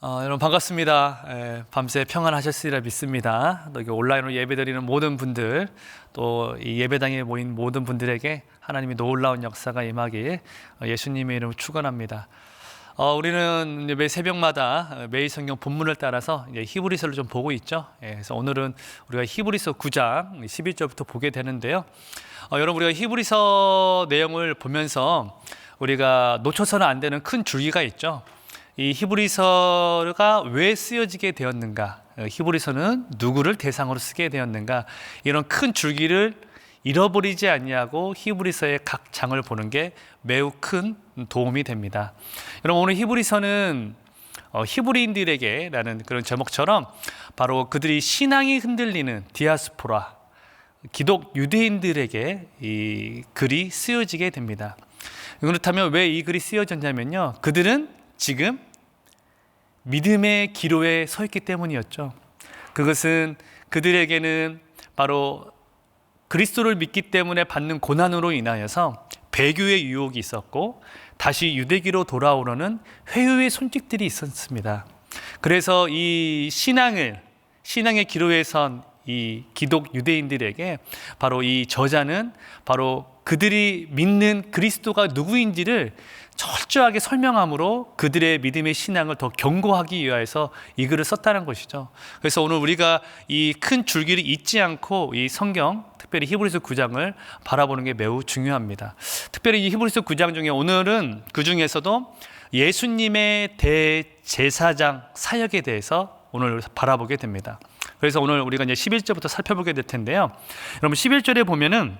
여러분 반갑습니다. 밤새 평안하셨으리라 믿습니다. 또 온라인으로 예배드리는 모든 분들, 또 이 예배당에 모인 모든 분들에게 하나님이 놀라운 역사가 임하길 예수님의 이름으로 축원합니다. 우리는 매 새벽마다 매일 성경 본문을 따라서 이제 히브리서를 좀 보고 있죠. 그래서 오늘은 우리가 히브리서 9장 11절부터 보게 되는데요. 여러분, 우리가 히브리서 내용을 보면서 우리가 놓쳐서는 안 되는 큰 줄기가 있죠. 이 히브리서가 왜 쓰여지게 되었는가, 히브리서는 누구를 대상으로 쓰게 되었는가, 이런 큰 줄기를 잃어버리지 않냐고 히브리서의 각 장을 보는 게 매우 큰 도움이 됩니다. 여러분, 오늘 히브리서는 히브리인들에게 라는 그런 제목처럼 바로 그들이 신앙이 흔들리는 디아스포라, 기독 유대인들에게 이 글이 쓰여지게 됩니다. 그렇다면 왜 이 글이 쓰여졌냐면요, 그들은 지금 믿음의 기로에 서 있기 때문이었죠. 그것은 그들에게는 바로 그리스도를 믿기 때문에 받는 고난으로 인하여서 배교의 유혹이 있었고, 다시 유대기로 돌아오려는 회유의 손짓들이 있었습니다. 그래서 이 신앙의 기로에 선 이 기독 유대인들에게 바로 이 저자는 바로 그들이 믿는 그리스도가 누구인지를 철저하게 설명함으로 그들의 믿음의 신앙을 더 견고하기 위해서 이 글을 썼다는 것이죠. 그래서 오늘 우리가 이 큰 줄기를 잊지 않고 이 성경, 특별히 히브리서 9장을 바라보는 게 매우 중요합니다. 특별히 이 히브리서 9장 중에 오늘은 그 중에서도 예수님의 대제사장 사역에 대해서 오늘 바라보게 됩니다. 그래서 오늘 우리가 이제 11절부터 살펴보게 될 텐데요. 여러분, 11절에 보면은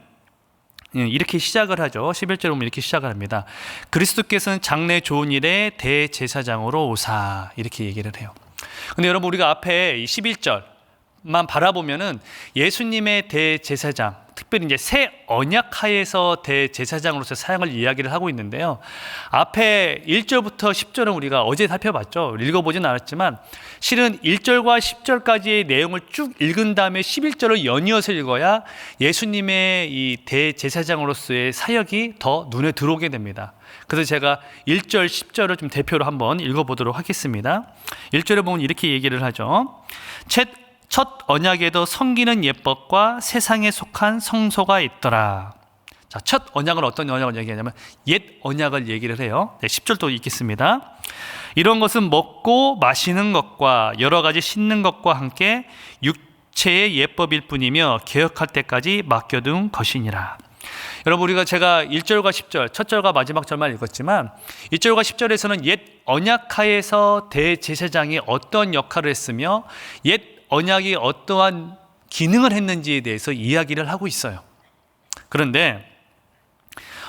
이렇게 시작을 하죠. 11절에 보면 이렇게 시작을 합니다. 그리스도께서는 장래 좋은 일에 대제사장으로 오사, 이렇게 얘기를 해요. 근데 여러분, 우리가 앞에 이 11절만 바라보면은 예수님의 대제사장, 특별히 이제 새 언약 하에서 대제사장으로서 사역을 이야기를 하고 있는데요. 앞에 1절부터 10절은 우리가 어제 살펴봤죠. 읽어보진 않았지만 실은 1절과 10절까지의 내용을 쭉 읽은 다음에 11절을 연이어서 읽어야 예수님의 이 대제사장으로서의 사역이 더 눈에 들어오게 됩니다. 그래서 제가 1절, 10절을 좀 대표로 한번 읽어보도록 하겠습니다. 1절에 보면 이렇게 얘기를 하죠. 첫 언약에도 섬기는 예법과 세상에 속한 성소가 있더라. 자, 첫 언약은 어떤 언약을 얘기하냐면 옛 언약을 얘기를 해요. 10절도 읽겠습니다. 이런 것은 먹고 마시는 것과 여러 가지 씻는 것과 함께 육체의 예법일 뿐이며 개혁할 때까지 맡겨둔 것이니라. 여러분, 우리가 제가 1절과 10절, 첫 절과 마지막 절만 읽었지만 1절과 10절에서는 옛 언약하에서 대제사장이 어떤 역할을 했으며 옛 언약이 어떠한 기능을 했는지에 대해서 이야기를 하고 있어요. 그런데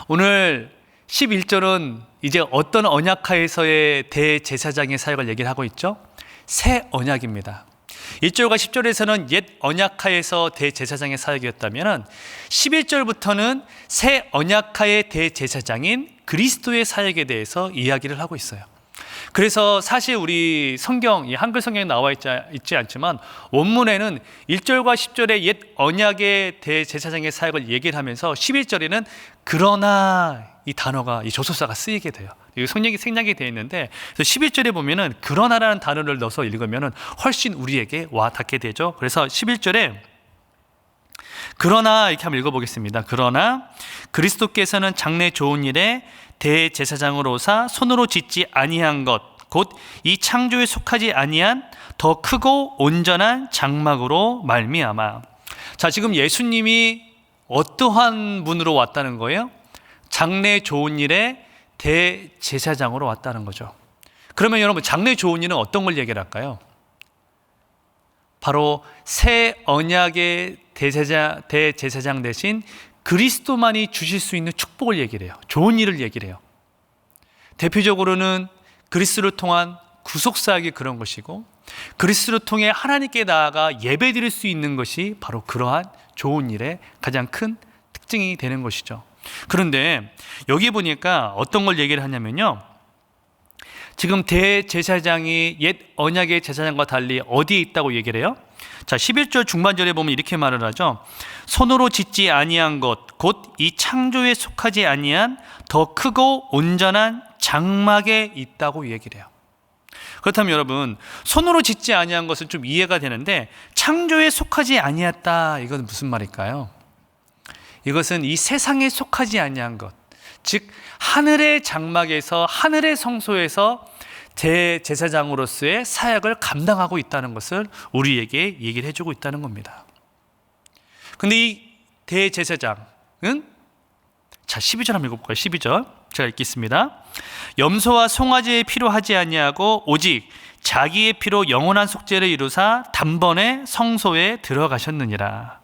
오늘 11절은 이제 어떤 언약하에서의 대제사장의 사역을 얘기를 하고 있죠? 새 언약입니다. 1절과 10절에서는 옛 언약하에서 대제사장의 사역이었다면 11절부터는 새 언약하의 대제사장인 그리스도의 사역에 대해서 이야기를 하고 있어요. 그래서 사실 우리 성경, 이 한글 성경에 나와 있지 않지만 원문에는 1절과 10절의 옛 언약의 대제사장의 사역을 얘기를 하면서 11절에는 그러나 이 단어가, 이 조소사가 쓰이게 돼요. 이 생략이 되어 있는데, 그래서 11절에 보면은 그러나라는 단어를 넣어서 읽으면은 훨씬 우리에게 와 닿게 되죠. 그래서 11절에 그러나 이렇게 한번 읽어보겠습니다. 그러나 그리스도께서는 장래 좋은 일에 대제사장으로사 손으로 짓지 아니한 것, 곧 이 창조에 속하지 아니한 더 크고 온전한 장막으로 말미암아. 자, 지금 예수님이 어떠한 분으로 왔다는 거예요? 장래 좋은 일에 대제사장으로 왔다는 거죠. 그러면 여러분, 장래 좋은 일은 어떤 걸 얘기를 할까요? 바로 새 언약의 대제사장 대신 그리스도만이 주실 수 있는 축복을 얘기를 해요. 좋은 일을 얘기를 해요. 대표적으로는 그리스도를 통한 구속사역이 그런 것이고, 그리스도를 통해 하나님께 나아가 예배드릴 수 있는 것이 바로 그러한 좋은 일의 가장 큰 특징이 되는 것이죠. 그런데 여기 보니까 어떤 걸 얘기를 하냐면요, 지금 대제사장이 옛 언약의 제사장과 달리 어디에 있다고 얘기를 해요? 자, 11절 중반절에 보면 이렇게 말을 하죠. 손으로 짓지 아니한 것, 곧 이 창조에 속하지 아니한 더 크고 온전한 장막에 있다고 얘기를 해요. 그렇다면 여러분, 손으로 짓지 아니한 것은 좀 이해가 되는데 창조에 속하지 아니했다, 이건 무슨 말일까요? 이것은 이 세상에 속하지 아니한 것, 즉 하늘의 장막에서, 하늘의 성소에서 대제사장으로서의 사역을 감당하고 있다는 것을 우리에게 얘기를 해주고 있다는 겁니다. 근데 이 대제사장은, 자 12절 한번 읽어볼까요? 12절 제가 읽겠습니다. 염소와 송아지의 피로 하지 아니하고 오직 자기의 피로 영원한 속죄를 이루사 단번에 성소에 들어가셨느니라.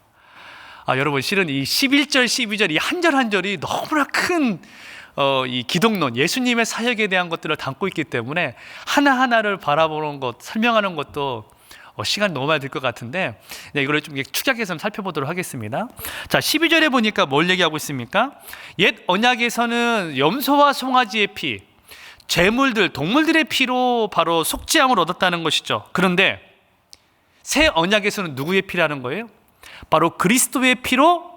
여러분, 실은 이 11절 12절 이 한 절 한 절이 너무나 큰 이 기독론, 예수님의 사역에 대한 것들을 담고 있기 때문에 하나하나를 바라보는 것, 설명하는 것도 시간 너무 많이 들 것 같은데 이거를 좀 축약해서 살펴보도록 하겠습니다. 자, 12절에 보니까 뭘 얘기하고 있습니까? 옛 언약에서는 염소와 송아지의 피, 제물들, 동물들의 피로 바로 속죄함을 얻었다는 것이죠. 그런데 새 언약에서는 누구의 피라는 거예요? 바로 그리스도의 피로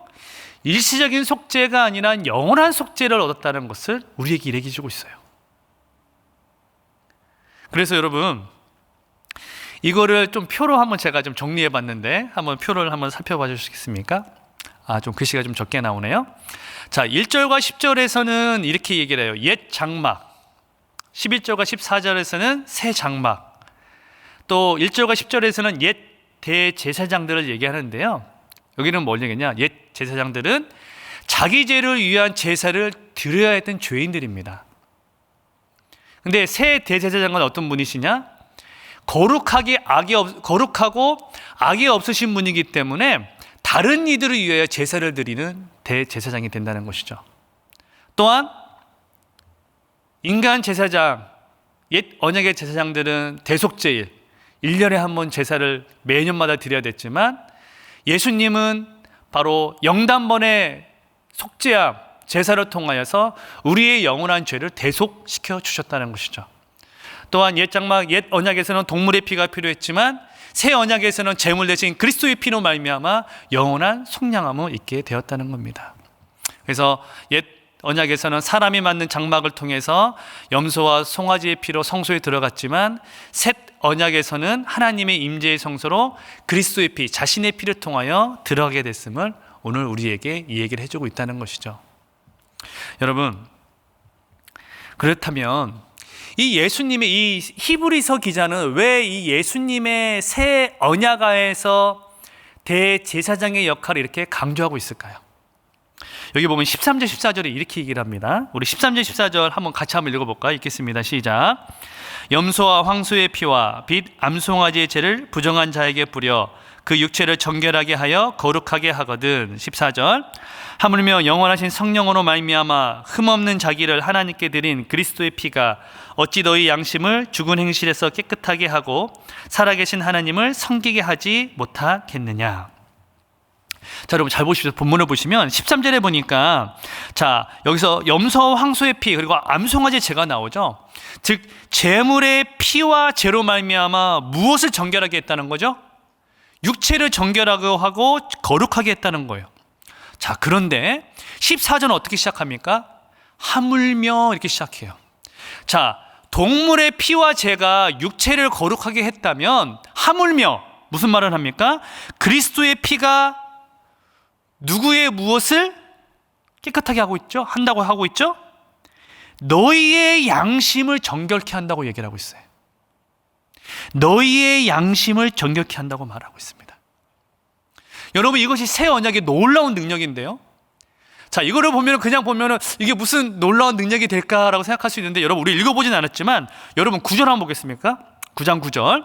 일시적인 속죄가 아니라 영원한 속죄를 얻었다는 것을 우리에게 얘기해 주고 있어요. 그래서 여러분, 이거를 좀 표로 한번 제가 좀 정리해 봤는데 한번 표를 한번 살펴봐 주시겠습니까? 좀 글씨가 좀 적게 나오네요. 자, 1절과 10절에서는 이렇게 얘기를 해요. 옛 장막. 11절과 14절에서는 새 장막. 또 1절과 10절에서는 옛 대제사장들을 얘기하는데요. 여기는 뭘 얘기하냐? 옛 제사장들은 자기 죄를 위한 제사를 드려야 했던 죄인들입니다. 근데 새 대제사장은 어떤 분이시냐? 거룩하고 악이 없으신 분이기 때문에 다른 이들을 위하여 제사를 드리는 대제사장이 된다는 것이죠. 또한 인간 제사장, 옛 언약의 제사장들은 대속제일, 1년에 한 번 제사를 매년마다 드려야 됐지만 예수님은 바로 영단번의 속죄함, 제사를 통하여서 우리의 영원한 죄를 대속시켜 주셨다는 것이죠. 또한 옛 장막, 옛 언약에서는 동물의 피가 필요했지만 새 언약에서는 제물 대신 그리스도의 피로 말미암아 영원한 속량함을 있게 되었다는 겁니다. 그래서 옛 언약에서는 사람이 만든 장막을 통해서 염소와 송아지의 피로 성소에 들어갔지만 새 언약에서는 하나님의 임재의 성소로 그리스도의 피, 자신의 피를 통하여 들어가게 됐음을 오늘 우리에게 이 얘기를 해주고 있다는 것이죠. 여러분, 그렇다면 이 예수님의, 이 히브리서 기자는 왜 이 예수님의 새 언약하에서 대제사장의 역할을 이렇게 강조하고 있을까요? 여기 보면 13절 14절에 이렇게 얘기를 합니다. 우리 13절 14절 한번 같이 한번 읽어볼까요? 읽겠습니다. 시작. 염소와 황소의 피와 빛 암송아지의 죄를 부정한 자에게 뿌려 그 육체를 정결하게 하여 거룩하게 하거든. 14절. 하물며 영원하신 성령으로 말미암아 흠없는 자기를 하나님께 드린 그리스도의 피가 어찌 너희 양심을 죽은 행실에서 깨끗하게 하고 살아계신 하나님을 섬기게 하지 못하겠느냐. 자, 여러분 잘 보십시오. 본문을 보시면 13절에 보니까, 자, 여기서 염소 황소의 피 그리고 암송아지의 죄가 나오죠. 즉 제물의 피와 죄로 말미암아 무엇을 정결하게 했다는 거죠? 육체를 정결하게 하고 거룩하게 했다는 거예요. 자, 그런데 14절은 어떻게 시작합니까? 하물며 이렇게 시작해요. 자, 동물의 피와 죄가 육체를 거룩하게 했다면 하물며 무슨 말을 합니까? 그리스도의 피가 누구의 무엇을 깨끗하게 하고 있죠? 한다고 하고 있죠? 너희의 양심을 정결케 한다고 얘기를 하고 있어요. 너희의 양심을 정결케 한다고 말하고 있습니다. 여러분, 이것이 새 언약의 놀라운 능력인데요. 자, 이거를 보면 그냥 보면은 이게 무슨 놀라운 능력이 될까라고 생각할 수 있는데, 여러분 우리 읽어보진 않았지만 여러분 9절 한번 보겠습니까? 9장 9절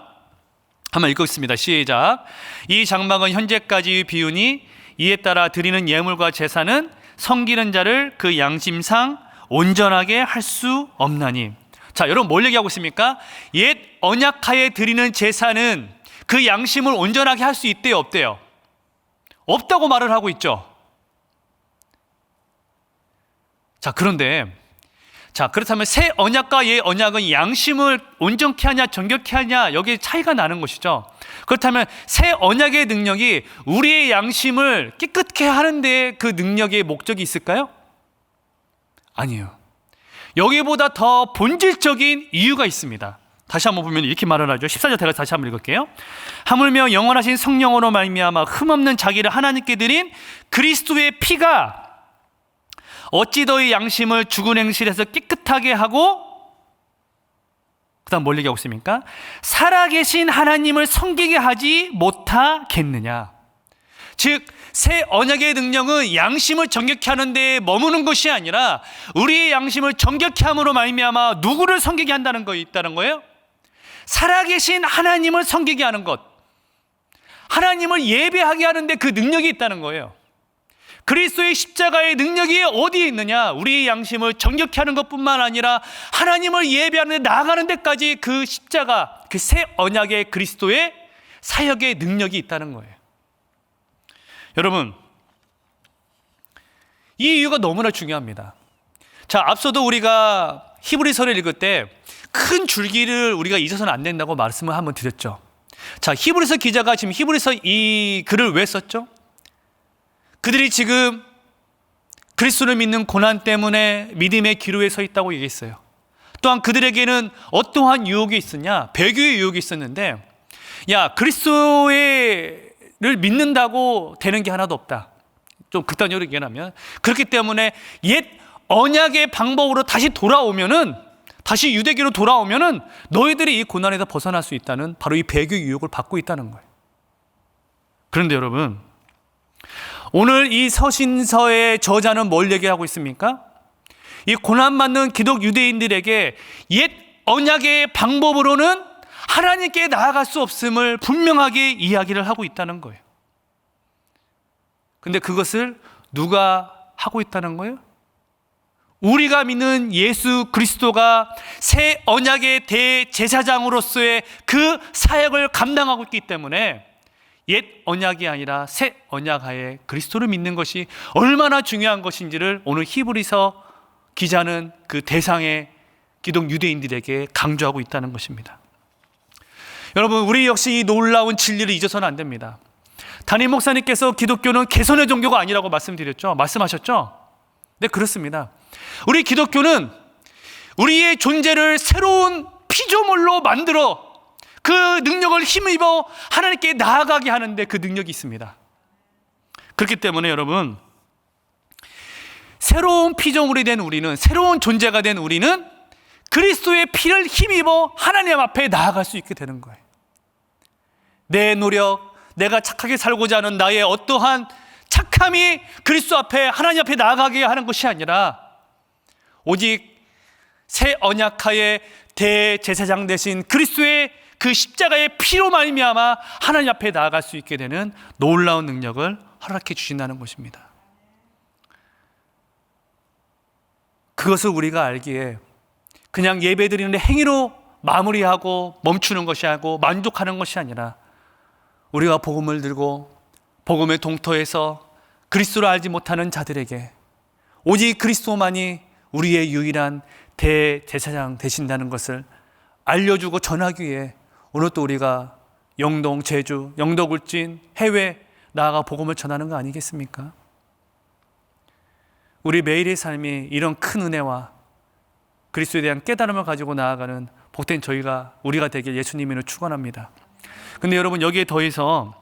한번 읽겠습니다. 시작. 이 장막은 현재까지의 비유니 이에 따라 드리는 예물과 제사는 섬기는 자를 그 양심상 온전하게 할 수 없나니. 자, 여러분 뭘 얘기하고 있습니까? 옛 언약하에 드리는 제사는 그 양심을 온전하게 할 수 있대요, 없대요? 없다고 말을 하고 있죠. 자, 그런데 그렇다면 새 언약과 옛 언약은 양심을 온전케 하냐 정결케 하냐 여기에 차이가 나는 것이죠. 그렇다면 새 언약의 능력이 우리의 양심을 깨끗게 하는 데 그 능력의 목적이 있을까요? 아니에요. 여기보다 더 본질적인 이유가 있습니다. 다시 한번 보면 이렇게 말을 하죠. 14절 제가 다시 한번 읽을게요. 하물며 영원하신 성령으로 말미암아 흠없는 자기를 하나님께 드린 그리스도의 피가 어찌 너희 양심을 죽은 행실에서 깨끗하게 하고, 그 다음 뭘 얘기하고 있습니까? 살아계신 하나님을 섬기게 하지 못하겠느냐. 즉 새 언약의 능력은 양심을 정결케 하는 데 머무는 것이 아니라 우리의 양심을 정결케 함으로 말미암아 누구를 섬기게 한다는 거 있다는 거예요? 살아계신 하나님을 섬기게 하는 것, 하나님을 예배하게 하는데 그 능력이 있다는 거예요. 그리스도의 십자가의 능력이 어디에 있느냐? 우리의 양심을 정결케 하는 것뿐만 아니라 하나님을 예배하는 데 나아가는 데까지 그 십자가, 그 새 언약의 그리스도의 사역의 능력이 있다는 거예요. 여러분, 이 이유가 너무나 중요합니다. 자, 앞서도 우리가 히브리서를 읽을 때 큰 줄기를 우리가 잊어서는 안 된다고 말씀을 한번 드렸죠. 자, 히브리서 기자가 지금 히브리서 이 글을 왜 썼죠? 그들이 지금 그리스도를 믿는 고난 때문에 믿음의 기로에 서 있다고 얘기했어요. 또한 그들에게는 어떠한 유혹이 있었냐? 배교의 유혹이 있었는데, 야, 그리스도를 믿는다고 되는 게 하나도 없다. 좀 극단적으로 얘기하면, 그렇기 때문에 옛 언약의 방법으로 다시 돌아오면은, 다시 유대교로 돌아오면은 너희들이 이 고난에서 벗어날 수 있다는 바로 이 배교의 유혹을 받고 있다는 거예요. 그런데 여러분, 오늘 이 서신서의 저자는 뭘 얘기하고 있습니까? 이 고난받는 기독 유대인들에게 옛 언약의 방법으로는 하나님께 나아갈 수 없음을 분명하게 이야기를 하고 있다는 거예요. 근데 그것을 누가 하고 있다는 거예요? 우리가 믿는 예수 그리스도가 새 언약의 대제사장으로서의 그 사역을 감당하고 있기 때문에 옛 언약이 아니라 새 언약 하에 그리스도를 믿는 것이 얼마나 중요한 것인지를 오늘 히브리서 기자는 그 대상의 기독 유대인들에게 강조하고 있다는 것입니다. 여러분, 우리 역시 이 놀라운 진리를 잊어서는 안 됩니다. 담임 목사님께서 기독교는 개선의 종교가 아니라고 말씀하셨죠? 네, 그렇습니다. 우리 기독교는 우리의 존재를 새로운 피조물로 만들어 그 능력을 힘입어 하나님께 나아가게 하는데 그 능력이 있습니다. 그렇기 때문에 여러분, 새로운 피조물이 된 우리는, 새로운 존재가 된 우리는 그리스도의 피를 힘입어 하나님 앞에 나아갈 수 있게 되는 거예요. 내 노력, 내가 착하게 살고자 하는 나의 어떠한 착함이 그리스도 앞에, 하나님 앞에 나아가게 하는 것이 아니라 오직 새 언약하에 대제사장 되신 그리스도의 그 십자가의 피로 말미암아 하나님 앞에 나아갈 수 있게 되는 놀라운 능력을 허락해 주신다는 것입니다. 그것을 우리가 알기에 그냥 예배드리는 행위로 마무리하고 멈추는 것이 아니고 만족하는 것이 아니라 우리가 복음을 들고 복음의 동토에서 그리스도를 알지 못하는 자들에게 오직 그리스도만이 우리의 유일한 대제사장 되신다는 것을 알려주고 전하기 위해 오늘 또 우리가 영동, 제주, 영덕, 울진, 해외 나아가 복음을 전하는 거 아니겠습니까? 우리 매일의 삶이 이런 큰 은혜와 그리스도에 대한 깨달음을 가지고 나아가는 복된 우리가 되길 예수님으로 축원합니다. 근데 여러분, 여기에 더해서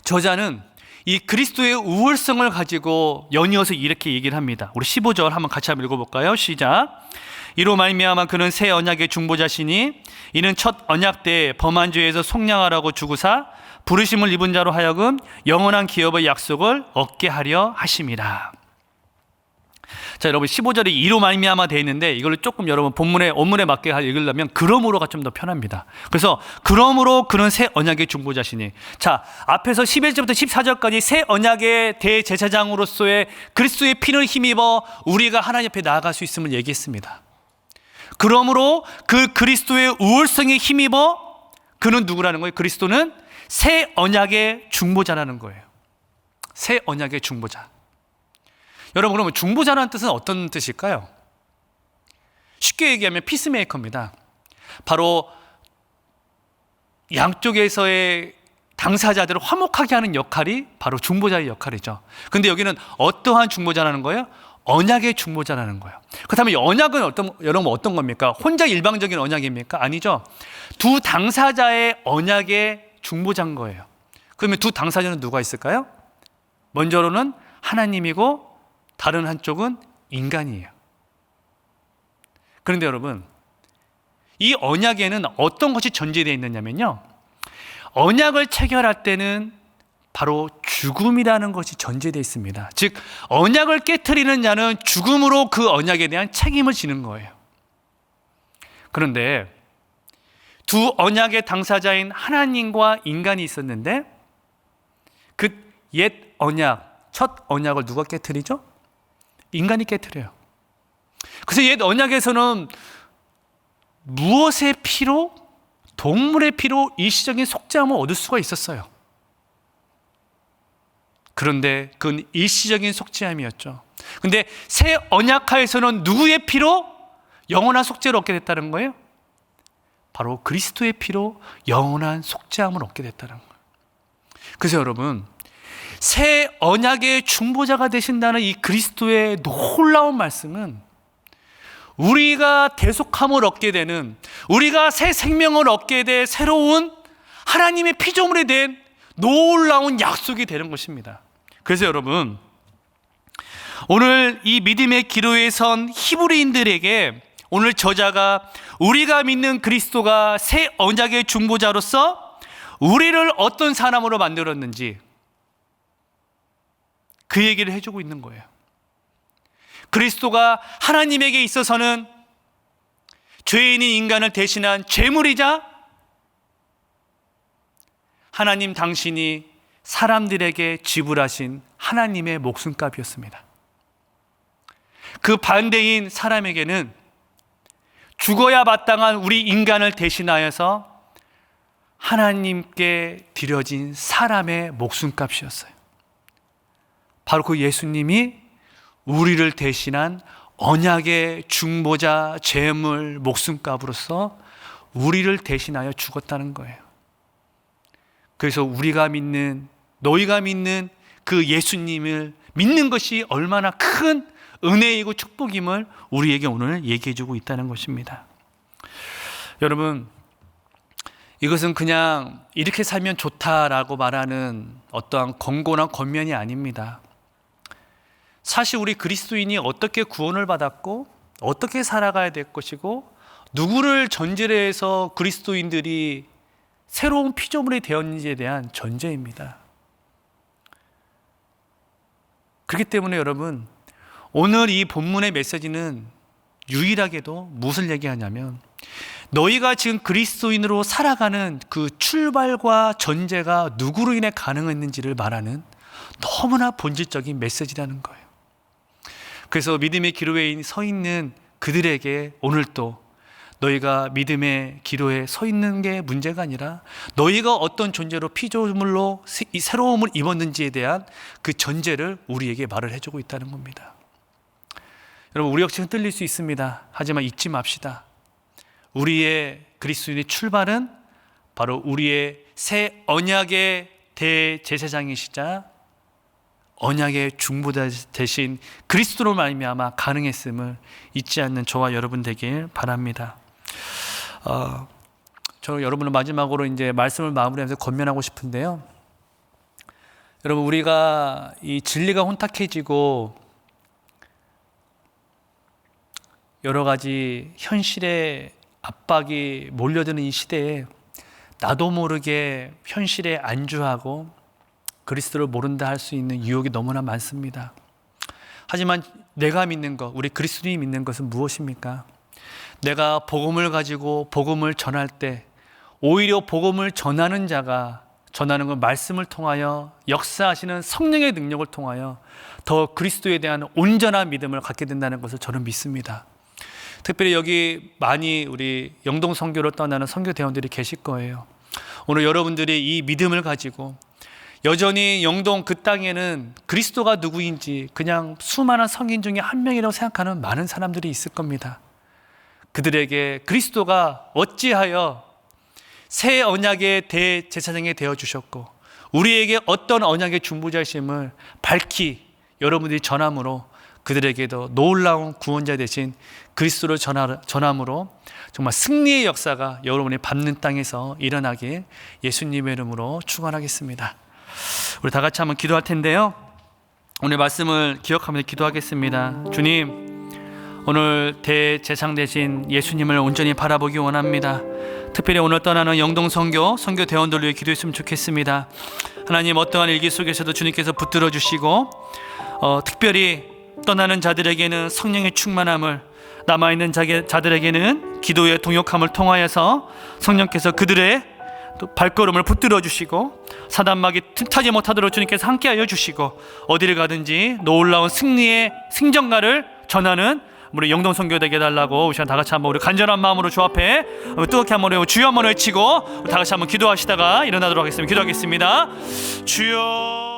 저자는 이 그리스도의 우월성을 가지고 연이어서 이렇게 얘기를 합니다. 우리 15절 한번 같이 한번 읽어볼까요? 시작. 이로 말미암아 그는 새 언약의 중보자시니 이는 첫 언약 때 범한 죄에서 속량하라고 주구사 부르심을 입은 자로 하여금 영원한 기업의 약속을 얻게 하려 하심이라. 자, 여러분, 15절이 이로 말미암아 되어 있는데 이걸 조금 여러분 원문에 맞게 읽으려면 그러므로가 좀 더 편합니다. 그래서 그러므로 그는 새 언약의 중보자시니, 자, 앞에서 11절부터 14절까지 새 언약의 대제사장으로서의 그리스도의 피를 힘입어 우리가 하나님 앞에 나아갈 수 있음을 얘기했습니다. 그러므로 그 그리스도의 우월성에 힘입어 그는 누구라는 거예요? 그리스도는 새 언약의 중보자라는 거예요. 새 언약의 중보자. 여러분, 그러면 중보자라는 뜻은 어떤 뜻일까요? 쉽게 얘기하면 피스메이커입니다. 바로 양쪽에서의 당사자들을 화목하게 하는 역할이 바로 중보자의 역할이죠. 근데 여기는 어떠한 중보자라는 거예요? 언약의 중보자라는 거예요. 그렇다면 언약은 여러분 어떤 겁니까? 혼자 일방적인 언약입니까? 아니죠. 두 당사자의 언약의 중보자인 거예요. 그러면 두 당사자는 누가 있을까요? 먼저로는 하나님이고 다른 한쪽은 인간이에요. 그런데 여러분, 이 언약에는 어떤 것이 전제되어 있느냐면요, 언약을 체결할 때는 바로 죽음이라는 것이 전제되어 있습니다. 즉, 언약을 깨트리는 자는 죽음으로 그 언약에 대한 책임을 지는 거예요. 그런데 두 언약의 당사자인 하나님과 인간이 있었는데 그 옛 언약, 첫 언약을 누가 깨트리죠? 인간이 깨트려요. 그래서 옛 언약에서는 무엇의 피로? 동물의 피로 일시적인 속죄함을 얻을 수가 있었어요. 그런데 그건 일시적인 속죄함이었죠. 그런데 새 언약하에서는 누구의 피로 영원한 속죄를 얻게 됐다는 거예요? 바로 그리스도의 피로 영원한 속죄함을 얻게 됐다는 거예요. 그래서 여러분, 새 언약의 중보자가 되신다는 이 그리스도의 놀라운 말씀은 우리가 대속함을 얻게 되는, 우리가 새 생명을 얻게 될 새로운 하나님의 피조물에 대한 놀라운 약속이 되는 것입니다. 그래서 여러분, 오늘 이 믿음의 기로에 선 히브리인들에게 오늘 저자가 우리가 믿는 그리스도가 새 언약의 중보자로서 우리를 어떤 사람으로 만들었는지 그 얘기를 해주고 있는 거예요. 그리스도가 하나님에게 있어서는 죄인인 인간을 대신한 죄물이자 하나님 당신이 사람들에게 지불하신 하나님의 목숨값이었습니다. 그 반대인 사람에게는 죽어야 마땅한 우리 인간을 대신하여서 하나님께 드려진 사람의 목숨값이었어요. 바로 그 예수님이 우리를 대신한 언약의 중보자, 제물, 목숨값으로서 우리를 대신하여 죽었다는 거예요. 그래서 우리가 믿는, 너희가 믿는 그 예수님을 믿는 것이 얼마나 큰 은혜이고 축복임을 우리에게 오늘 얘기해 주고 있다는 것입니다. 여러분, 이것은 그냥 이렇게 살면 좋다라고 말하는 어떠한 권고나 권면이 아닙니다. 사실 우리 그리스도인이 어떻게 구원을 받았고 어떻게 살아가야 될 것이고 누구를 전제로 해서 그리스도인들이 새로운 피조물이 되었는지에 대한 전제입니다. 그렇기 때문에 여러분, 오늘 이 본문의 메시지는 유일하게도 무엇을 얘기하냐면 너희가 지금 그리스도인으로 살아가는 그 출발과 전제가 누구로 인해 가능했는지를 말하는 너무나 본질적인 메시지라는 거예요. 그래서 믿음의 기로에 서 있는 그들에게 오늘 또 너희가 믿음의 기로에 서 있는 게 문제가 아니라 너희가 어떤 존재로 피조물로 이 새로움을 입었는지에 대한 그 전제를 우리에게 말을 해주고 있다는 겁니다. 여러분, 우리 역시 흔들릴 수 있습니다. 하지만 잊지 맙시다. 우리의 그리스도인의 출발은 바로 우리의 새 언약의 대제사장이시자 언약의 중보자 대신 그리스도로 말미암아 가능했음을 잊지 않는 저와 여러분 되길 바랍니다. 저 여러분을 마지막으로 이제 말씀을 마무리하면서 권면하고 싶은데요. 여러분, 우리가 이 진리가 혼탁해지고 여러 가지 현실의 압박이 몰려드는 이 시대에 나도 모르게 현실에 안주하고 그리스도를 모른다 할 수 있는 유혹이 너무나 많습니다. 하지만 내가 믿는 것, 우리 그리스도인이 믿는 것은 무엇입니까? 내가 복음을 가지고 복음을 전할 때 오히려 복음을 전하는 자가 전하는 건 말씀을 통하여 역사하시는 성령의 능력을 통하여 더 그리스도에 대한 온전한 믿음을 갖게 된다는 것을 저는 믿습니다. 특별히 여기 많이 우리 영동 선교를 떠나는 선교 대원들이 계실 거예요. 오늘 여러분들이 이 믿음을 가지고 여전히 영동 그 땅에는 그리스도가 누구인지 그냥 수많은 성인 중에 한 명이라고 생각하는 많은 사람들이 있을 겁니다. 그들에게 그리스도가 어찌하여 새 언약의 대제사장이 되어주셨고 우리에게 어떤 언약의 중보자이심을 밝히 여러분들이 전함으로 그들에게도 놀라운 구원자 되신 그리스도를 전함으로 정말 승리의 역사가 여러분이 밟는 땅에서 일어나길 예수님의 이름으로 축원하겠습니다. 우리 다 같이 한번 기도할 텐데요, 오늘 말씀을 기억하면서 기도하겠습니다. 주님, 오늘 대제상 되신 예수님을 온전히 바라보기 원합니다. 특별히 오늘 떠나는 영동선교 선교대원들 위해 기도했으면 좋겠습니다. 하나님, 어떠한 일기 속에서도 주님께서 붙들어 주시고 특별히 떠나는 자들에게는 성령의 충만함을, 남아있는 자들에게는 기도의 동역함을 통하여서 성령께서 그들의 또 발걸음을 붙들어 주시고 사단막이 틈타지 못하도록 주님께서 함께하여 주시고 어디를 가든지 놀라운 승리의 승전가를 전하는 우리 영동 선교 되게 해달라고 우리 시간 다 같이 한번 우리 간절한 마음으로 주 앞에 뜨겁게 한번 외치고 주여 한번 외치고 다 같이 한번 기도하시다가 일어나도록 하겠습니다. 기도하겠습니다. 주여.